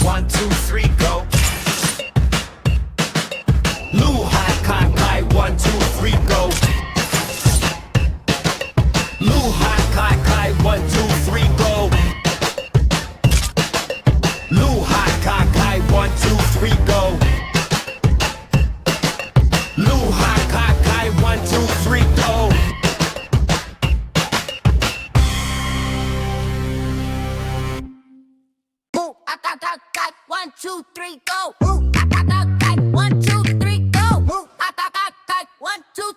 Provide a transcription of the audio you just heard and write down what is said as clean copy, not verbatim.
1, 2, 3, go. Lu hai kai kai, 1, 2, 3, go. Lu hai kai kai, 1, 2, 3, go. Lu hai kai kai, 1, 2, 3, go. Lu hai kai kai, 1, 2, 3, go. Ooh, I got 1, 2, 3, go. Ooh, I got 1, 2, 3, go. Ooh, I got 1, 2,